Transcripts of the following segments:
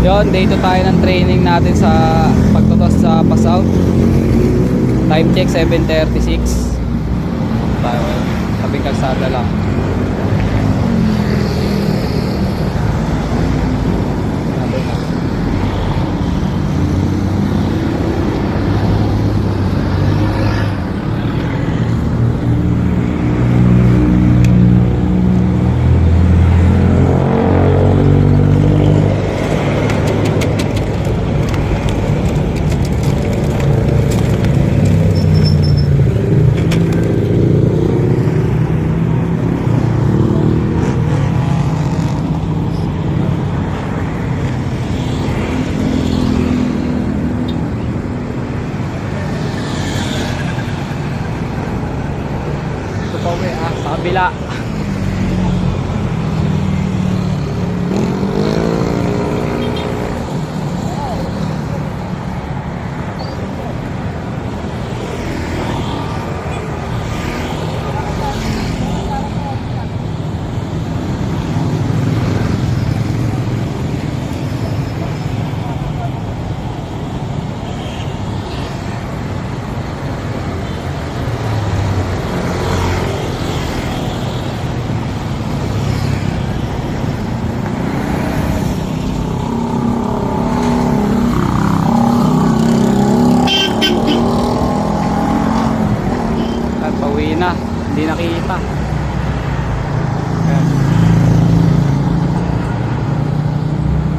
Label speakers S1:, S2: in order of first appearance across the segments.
S1: Yon, day 2 tayo ng training natin sa pagtutos sa Pasao. Time check 7:36. Tayo, tabing kalsada lang. Sa kabila. Pauwi na, hindi nakita. Ayan.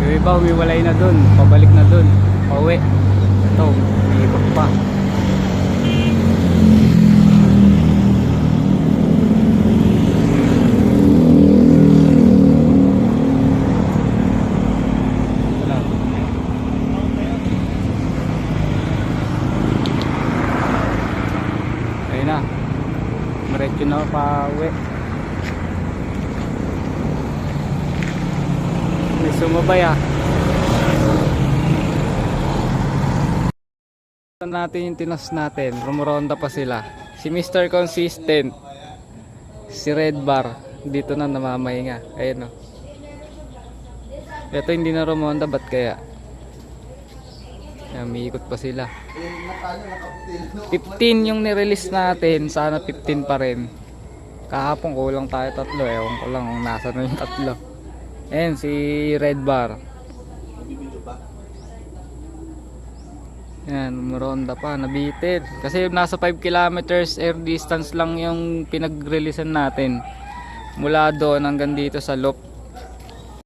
S1: Yung iba humiwalay na dun, pabalik na dun, pauwi. Ito, umiikot pa. Ayun na, diretso na pa-uwi. May sumabay ah. Natin yung tinos natin, rumuronda pa sila. Si Mr. Consistent, si Red Bar, dito na namamahinga. Ayun o. Ito hindi na rumonda, ba't kaya? Umiikot pa sila. 15 yung nirelease natin, sana 15 pa rin. Kahapon kulang tayo 3, ewan ko lang kung nasa na yung 3. Ayan si Red Bar. Yan, muronda pa, nabitin. Kasi nasa 5 kilometers air distance lang yung pinag-releasean natin. Mula doon hanggang dito sa loop.